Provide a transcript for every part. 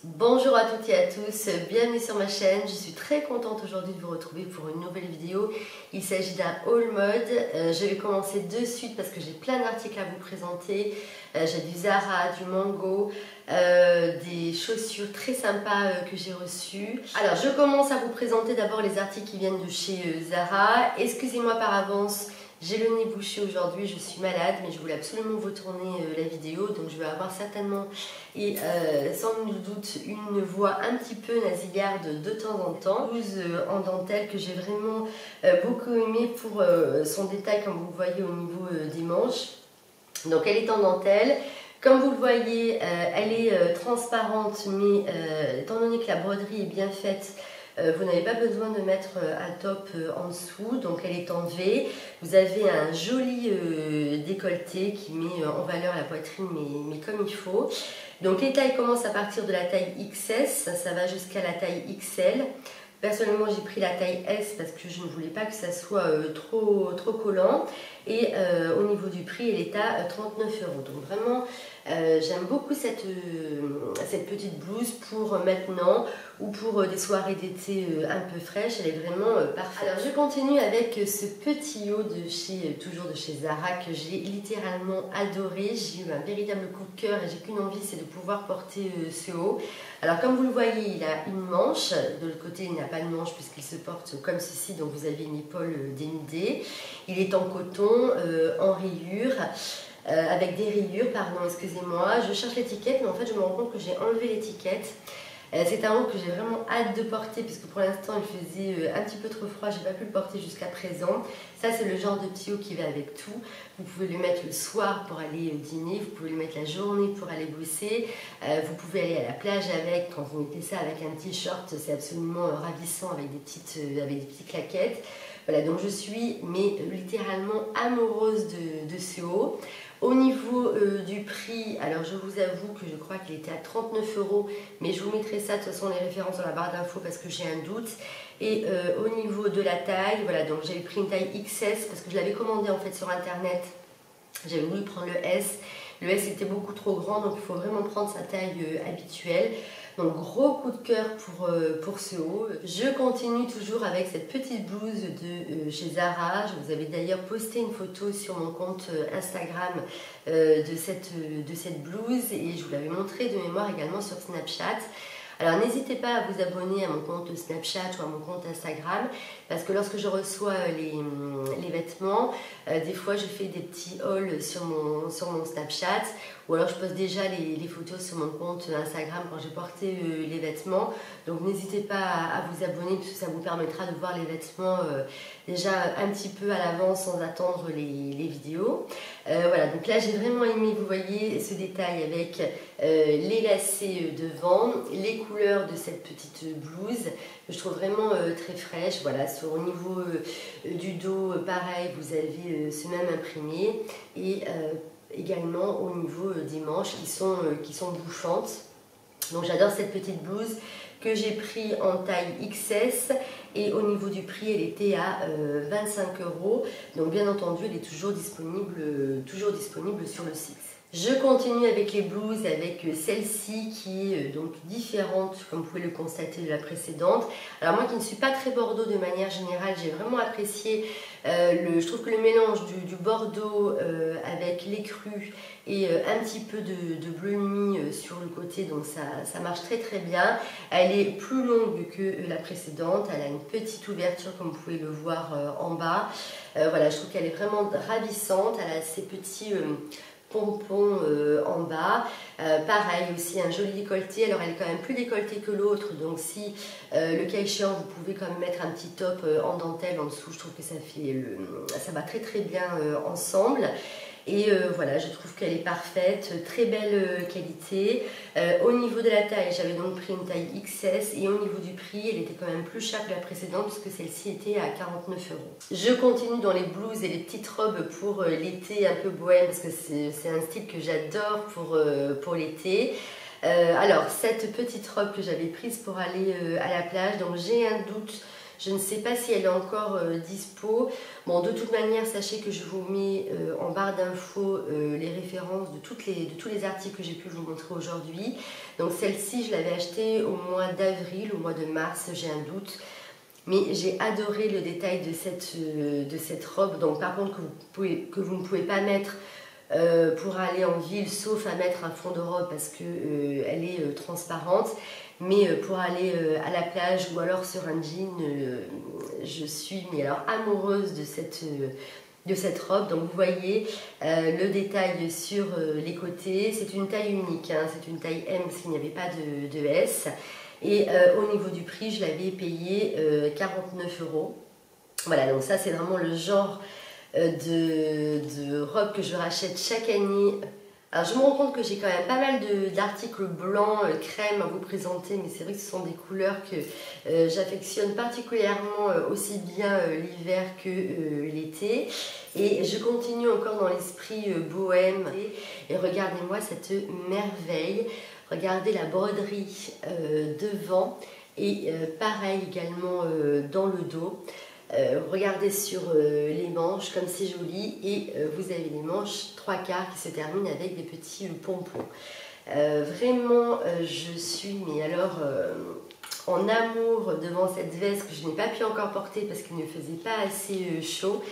Bonjour à toutes et à tous, bienvenue sur ma chaîne. Je suis très contente aujourd'hui de vous retrouver pour une nouvelle vidéo. Il s'agit d'un haul mode. Je vais commencer de suite parce que j'ai plein d'articles à vous présenter. J'ai du Zara, du Mango, des chaussures très sympas que j'ai reçues. Alors je commence à vous présenter d'abord les articles qui viennent de chez Zara. Excusez-moi par avance. J'ai le nez bouché aujourd'hui, je suis malade, mais je voulais absolument vous tourner la vidéo, donc je vais avoir certainement et sans nul doute une voix un petit peu nasillarde de temps en temps. Blouse en dentelle que j'ai vraiment beaucoup aimé pour son détail, comme vous le voyez au niveau des manches. Donc elle est en dentelle. Comme vous le voyez, elle est transparente, mais étant donné que la broderie est bien faite, vous n'avez pas besoin de mettre un top en dessous, donc elle est en V. Vous avez un joli décolleté qui met en valeur la poitrine, mais comme il faut. Donc les tailles commencent à partir de la taille XS, ça va jusqu'à la taille XL. Personnellement, j'ai pris la taille S parce que je ne voulais pas que ça soit trop collant. Et au niveau du prix, elle est à 39 €. Donc vraiment, j'aime beaucoup cette petite blouse pour maintenant ou pour des soirées d'été un peu fraîches. Elle est vraiment parfaite. Alors je continue avec ce petit haut toujours de chez Zara que j'ai littéralement adoré. J'ai eu un véritable coup de cœur et j'ai qu'une envie, c'est de pouvoir porter ce haut. Alors comme vous le voyez, il a une manche. De l'autre côté, il n'a pas de manche puisqu'il se porte comme ceci. Donc vous avez une épaule dénudée. Il est en coton, en rayures. Avec des rayures, pardon, excusez-moi. Je cherche l'étiquette, mais en fait je me rends compte que j'ai enlevé l'étiquette. C'est un haut que j'ai vraiment hâte de porter puisque pour l'instant il faisait un petit peu trop froid, j'ai pas pu le porter jusqu'à présent. Ça c'est le genre de petit haut qui va avec tout. Vous pouvez le mettre le soir pour aller dîner, vous pouvez le mettre la journée pour aller bosser, vous pouvez aller à la plage avec, quand vous mettez ça avec un t-shirt, c'est absolument ravissant avec des petites claquettes. Voilà, donc je suis littéralement amoureuse de ce haut. Au niveau du prix, alors je vous avoue que je crois qu'il était à 39 €, mais je vous mettrai ça de toute façon les références dans la barre d'infos parce que j'ai un doute. Et au niveau de la taille, voilà, donc j'avais pris une taille XS parce que je l'avais commandé en fait sur internet. J'avais voulu prendre le S. Le S était beaucoup trop grand, donc il faut vraiment prendre sa taille habituelle. Donc gros coup de cœur pour ce haut. Je continue toujours avec cette petite blouse de chez Zara. Je vous avais d'ailleurs posté une photo sur mon compte Instagram de cette blouse et je vous l'avais montré de mémoire également sur Snapchat. Alors n'hésitez pas à vous abonner à mon compte Snapchat ou à mon compte Instagram parce que lorsque je reçois les vêtements, des fois je fais des petits hauls sur mon Snapchat ou alors je poste déjà les photos sur mon compte Instagram quand j'ai porté les vêtements. Donc n'hésitez pas à vous abonner parce que ça vous permettra de voir les vêtements déjà un petit peu à l'avance sans attendre les vidéos. Voilà, donc là j'ai vraiment aimé, vous voyez ce détail avec les lacets devant, les couleurs de cette petite blouse que je trouve vraiment très fraîche. Voilà, au niveau du dos, pareil, vous avez ce même imprimé et également au niveau des manches qui sont bouchantes. Donc j'adore cette petite blouse que j'ai pris en taille XS et au niveau du prix elle était à 25 €. Donc bien entendu elle est toujours disponible sur le site. Je continue avec les blouses, avec celle-ci qui est donc différente comme vous pouvez le constater de la précédente. Alors moi qui ne suis pas très bordeaux de manière générale, j'ai vraiment apprécié, je trouve que le mélange du bordeaux avec l'écru et un petit peu de bleu nuit sur le côté, donc ça marche très très bien. Elle est plus longue que la précédente, elle a une petite ouverture comme vous pouvez le voir en bas. Voilà, je trouve qu'elle est vraiment ravissante, elle a ces petits pompons en bas. Pareil aussi un joli décolleté, alors elle est quand même plus décolletée que l'autre, donc si le cas échéant vous pouvez quand même mettre un petit top en dentelle en dessous, je trouve que ça va très très bien ensemble. Et voilà, je trouve qu'elle est parfaite, très belle qualité. Au niveau de la taille, j'avais donc pris une taille XS et au niveau du prix, elle était quand même plus chère que la précédente puisque celle-ci était à 49 €. Je continue dans les blouses et les petites robes pour l'été un peu bohème parce que c'est un style que j'adore pour l'été. Alors, cette petite robe que j'avais prise pour aller à la plage, donc j'ai un doute. Je ne sais pas si elle est encore dispo. Bon, de toute manière, sachez que je vous mets en barre d'infos les références de tous les articles que j'ai pu vous montrer aujourd'hui. Donc celle-ci, je l'avais achetée au mois d'avril, au mois de mars, j'ai un doute. Mais j'ai adoré le détail de cette robe. Donc par contre, que vous ne pouvez pas mettre pour aller en ville, sauf à mettre un fond de robe parce qu'elle est transparente. Mais pour aller à la plage ou alors sur un jean, je suis amoureuse de cette robe. Donc vous voyez le détail sur les côtés. C'est une taille unique, hein, c'est une taille M parce qu'il n'y avait pas de S. Et au niveau du prix, je l'avais payé 49 €. Voilà, donc ça c'est vraiment le genre de robe que je rachète chaque année. Alors je me rends compte que j'ai quand même pas mal d'articles blancs, crème à vous présenter, mais c'est vrai que ce sont des couleurs que j'affectionne particulièrement aussi bien l'hiver que l'été. Et je continue encore dans l'esprit bohème. Et regardez-moi cette merveille, regardez la broderie devant et pareil également dans le dos. Regardez sur les manches comme c'est joli et vous avez les manches 3/4 qui se terminent avec des petits pompons. Vraiment je suis en amour devant cette veste que je n'ai pas pu encore porter parce qu'il ne faisait pas assez chaud.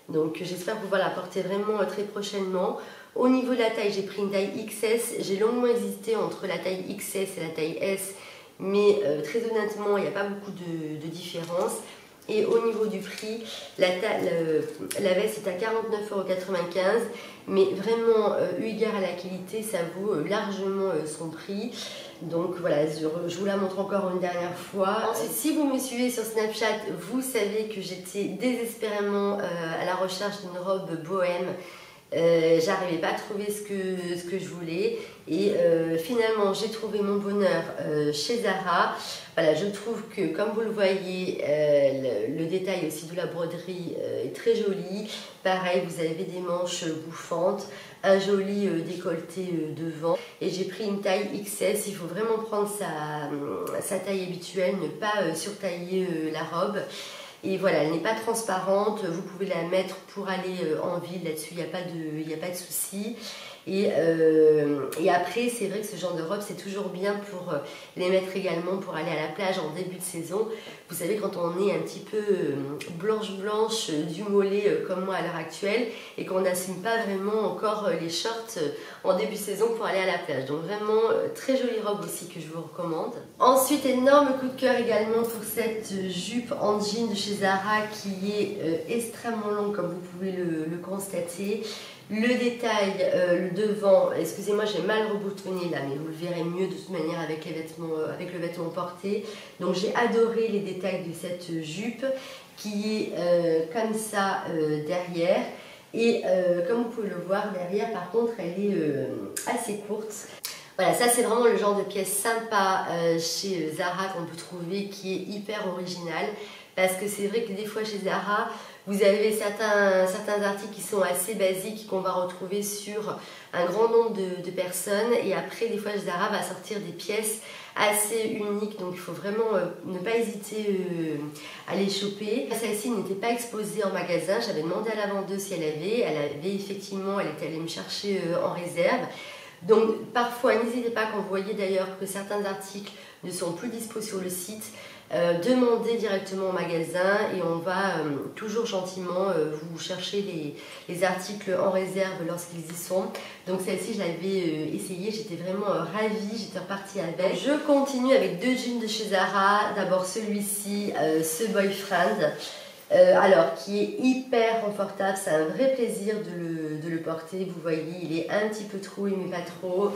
Donc j'espère pouvoir la porter vraiment très prochainement. Au niveau de la taille, j'ai pris une taille XS. J'ai longuement hésité entre la taille XS et la taille S, mais très honnêtement il n'y a pas beaucoup de différence. Et au niveau du prix, la veste est à 49,95 €, mais vraiment, eu égard à la qualité, ça vaut largement son prix. Donc voilà, je vous la montre encore une dernière fois. Ensuite, si vous me suivez sur Snapchat, vous savez que j'étais désespérément à la recherche d'une robe bohème. J'arrivais pas à trouver ce que je voulais et finalement j'ai trouvé mon bonheur chez Zara. Voilà, je trouve que comme vous le voyez, le détail aussi de la broderie est très joli. Pareil, vous avez des manches bouffantes, un joli décolleté devant et j'ai pris une taille XS. Il faut vraiment prendre sa taille habituelle, ne pas surtailler la robe. Et voilà, elle n'est pas transparente, vous pouvez la mettre pour aller en ville, là-dessus il n'y a pas de souci. Et après, c'est vrai que ce genre de robe, c'est toujours bien pour les mettre également pour aller à la plage en début de saison. Vous savez, quand on est un petit peu blanche du mollet comme moi à l'heure actuelle et qu'on n'assume pas vraiment encore les shorts en début de saison pour aller à la plage. Donc vraiment, très jolie robe aussi que je vous recommande. Ensuite, énorme coup de cœur également pour cette jupe en jean de chez Zara qui est extrêmement longue comme vous pouvez le constater. Le détail, le devant, excusez-moi j'ai mal reboutonné là, mais vous le verrez mieux de toute manière avec le vêtement porté. Donc j'ai adoré les détails de cette jupe qui est comme ça derrière. Et comme vous pouvez le voir derrière, par contre elle est assez courte. Voilà, ça c'est vraiment le genre de pièce sympa chez Zara qu'on peut trouver qui est hyper original. Parce que c'est vrai que des fois chez Zara, vous avez certains articles qui sont assez basiques qu'on va retrouver sur un grand nombre de personnes. Et après, des fois, Zara va sortir des pièces assez uniques. Donc, il faut vraiment ne pas hésiter à les choper. Celle-ci n'était pas exposée en magasin. J'avais demandé à la vendeuse si elle avait. Elle avait effectivement, elle est allée me chercher en réserve. Donc, parfois, n'hésitez pas quand vous voyez d'ailleurs que certains articles ne sont plus dispo sur le site. Demandez directement au magasin et on va toujours gentiment vous chercher les articles en réserve lorsqu'ils y sont. Donc celle-ci je l'avais essayée, j'étais vraiment ravie, j'étais repartie avec. Je continue avec deux jeans de chez Zara. D'abord celui-ci, ce boyfriend. Alors qui est hyper confortable, c'est un vrai plaisir de le porter. Vous voyez, il est un petit peu troué mais pas trop.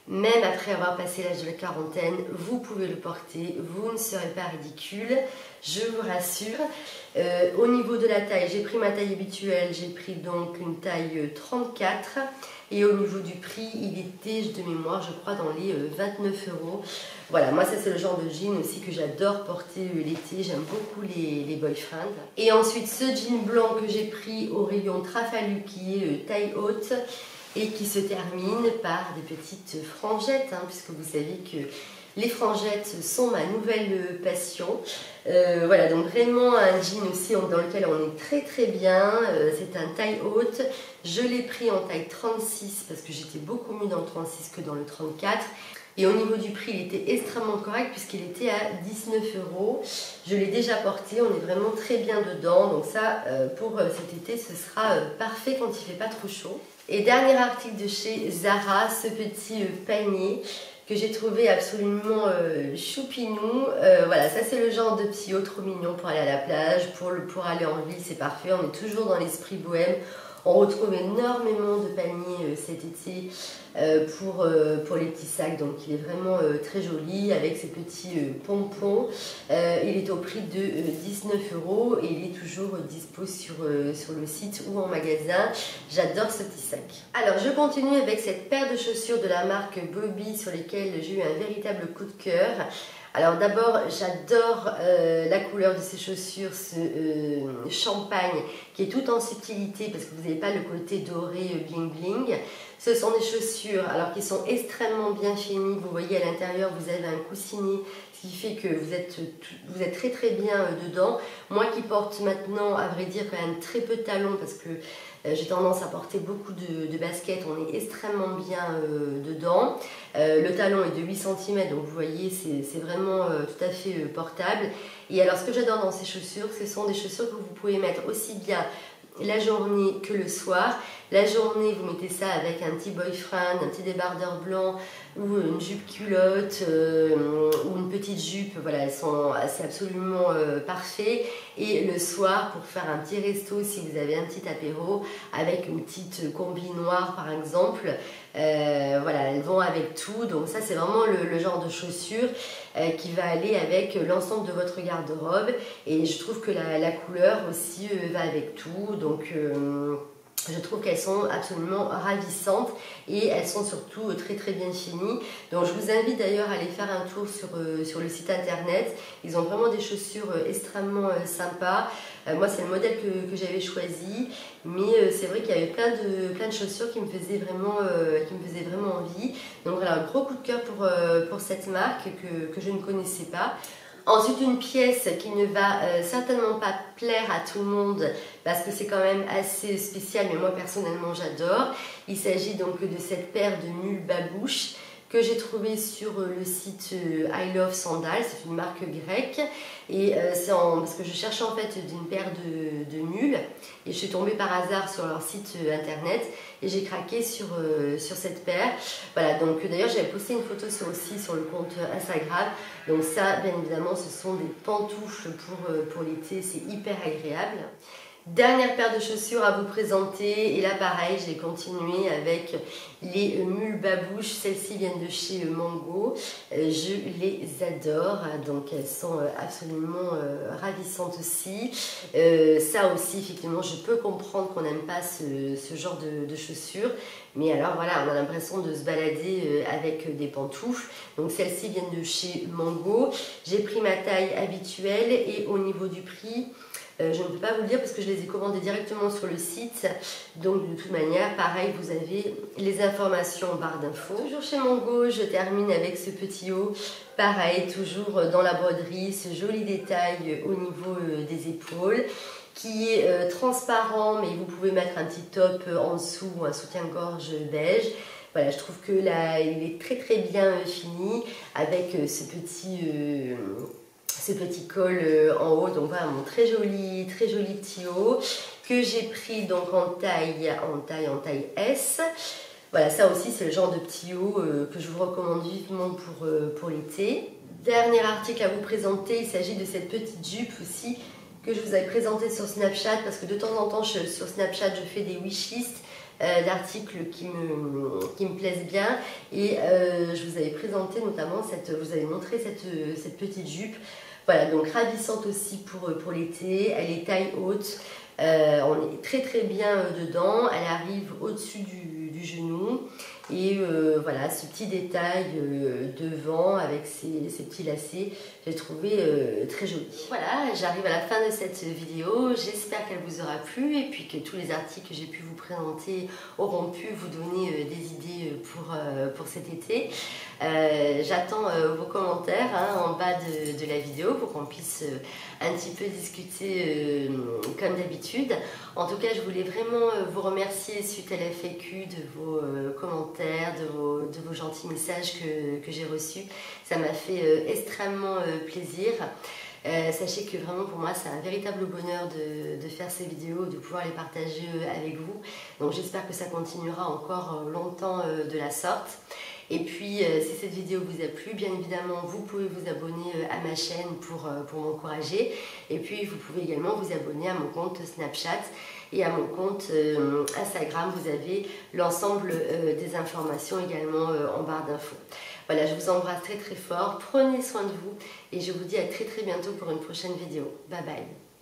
Même après avoir passé l'âge de la quarantaine, vous pouvez le porter, vous ne serez pas ridicule, je vous rassure. Au niveau de la taille, j'ai pris ma taille habituelle, j'ai pris donc une taille 34. Et au niveau du prix, il était de mémoire, je crois, dans les 29 €. Voilà, moi ça c'est le genre de jean aussi que j'adore porter l'été, j'aime beaucoup les boyfriends. Et ensuite ce jean blanc que j'ai pris au rayon Trafalgar qui est taille haute. Et qui se termine par des petites frangettes, hein, puisque vous savez que Les frangettes sont ma nouvelle passion. Voilà, donc vraiment un jean aussi dans lequel on est très bien. C'est un taille haute. Je l'ai pris en taille 36 parce que j'étais beaucoup mieux dans le 36 que dans le 34. Et au niveau du prix, il était extrêmement correct puisqu'il était à 19 €. Je l'ai déjà porté, on est vraiment très bien dedans. Donc ça, pour cet été, ce sera parfait quand il ne fait pas trop chaud. Et dernier article de chez Zara, ce petit panier que j'ai trouvé absolument choupinou. Voilà, ça c'est le genre de petit haut trop mignon pour aller à la plage, pour aller en ville, c'est parfait. On est toujours dans l'esprit bohème. On retrouve énormément de paniers cet été pour les petits sacs, donc il est vraiment très joli avec ses petits pompons. Il est au prix de 19 € et il est toujours dispo sur le site ou en magasin. J'adore ce petit sac. Alors je continue avec cette paire de chaussures de la marque Bobby sur lesquelles j'ai eu un véritable coup de cœur. Alors d'abord, j'adore la couleur de ces chaussures, ce champagne qui est tout en subtilité parce que vous n'avez pas le côté doré bling bling. Ce sont des chaussures alors qui sont extrêmement bien finies. Vous voyez à l'intérieur, vous avez un coussinet, ce qui fait que vous êtes très bien dedans. Moi qui porte maintenant, à vrai dire, quand même très peu de talons parce que j'ai tendance à porter beaucoup de baskets, on est extrêmement bien dedans. Le talon est de 8 cm, donc vous voyez, c'est vraiment tout à fait portable. Et alors ce que j'adore dans ces chaussures, ce sont des chaussures que vous pouvez mettre aussi bien la journée que le soir. La journée, vous mettez ça avec un petit boyfriend, un petit débardeur blanc ou une jupe culotte ou une petite jupe. Voilà, c'est absolument parfait. Et le soir, pour faire un petit resto, si vous avez un petit apéro avec une petite combi noire par exemple, voilà, elles vont avec tout. Donc ça, c'est vraiment le genre de chaussures qui va aller avec l'ensemble de votre garde-robe. Et je trouve que la couleur aussi va avec tout. Donc je trouve qu'elles sont absolument ravissantes et elles sont surtout très bien finies. Donc je vous invite d'ailleurs à aller faire un tour sur le site internet. Ils ont vraiment des chaussures extrêmement sympas. Moi c'est le modèle que j'avais choisi, mais c'est vrai qu'il y avait plein de chaussures qui me faisaient vraiment envie. Donc voilà, un gros coup de cœur pour cette marque que je ne connaissais pas. Ensuite, une pièce qui ne va certainement pas plaire à tout le monde parce que c'est quand même assez spécial, mais moi personnellement j'adore. Il s'agit donc de cette paire de mules babouche que j'ai trouvée sur le site I Love Sandals, c'est une marque grecque. Et parce que je cherchais en fait d'une paire de mules et je suis tombée par hasard sur leur site internet et j'ai craqué sur cette paire. Voilà, donc d'ailleurs j'avais posté une photo aussi sur le compte Instagram. Donc ça, bien évidemment, ce sont des pantoufles pour l'été, c'est hyper agréable. Dernière paire de chaussures à vous présenter et là pareil, j'ai continué avec les mules babouche. Celles-ci viennent de chez Mango, je les adore, donc elles sont absolument ravissantes aussi. Ça aussi, effectivement, je peux comprendre qu'on n'aime pas ce genre de chaussures, mais alors voilà, on a l'impression de se balader avec des pantoufles. Donc celles-ci viennent de chez Mango. J'ai pris ma taille habituelle et au niveau du prix, je ne peux pas vous le dire parce que je les ai commandés directement sur le site. Donc de toute manière, pareil, vous avez les informations en barre d'infos. Toujours chez Mango, je termine avec ce petit haut. Pareil, toujours dans la broderie, ce joli détail au niveau des épaules qui est transparent, mais vous pouvez mettre un petit top en dessous ou un soutien-gorge beige. Voilà, je trouve que là, il est très bien fini avec ce petit col en haut. Donc voilà, mon très joli petit haut que j'ai pris donc en taille S. Voilà, ça aussi c'est le genre de petit haut que je vous recommande vivement pour l'été. Dernier article à vous présenter, il s'agit de cette petite jupe aussi que je vous avais présentée sur Snapchat parce que de temps en temps sur Snapchat je fais des wishlists d'articles qui me plaisent bien et je vous avais présenté notamment je vous avais montré cette petite jupe. Voilà, donc ravissante aussi pour l'été, elle est taille haute, on est très bien dedans, elle arrive au-dessus du genou Et voilà, ce petit détail devant avec ces petits lacets, j'ai trouvé très joli. Voilà, j'arrive à la fin de cette vidéo. J'espère qu'elle vous aura plu et puis que tous les articles que j'ai pu vous présenter auront pu vous donner des idées pour cet été. J'attends vos commentaires en bas de la vidéo pour qu'on puisse un petit peu discuter comme d'habitude. En tout cas, je voulais vraiment vous remercier suite à la FAQ de vos commentaires, de vos gentils messages que j'ai reçus. Ça m'a fait extrêmement plaisir. Sachez que vraiment pour moi c'est un véritable bonheur de faire ces vidéos, de pouvoir les partager avec vous. Donc j'espère que ça continuera encore longtemps de la sorte. Et puis si cette vidéo vous a plu, bien évidemment vous pouvez vous abonner à ma chaîne pour m'encourager. Et puis vous pouvez également vous abonner à mon compte Snapchat et à mon compte Instagram. Vous avez l'ensemble des informations également en barre d'infos. Voilà, je vous embrasse très très fort, prenez soin de vous et je vous dis à très très bientôt pour une prochaine vidéo. Bye bye.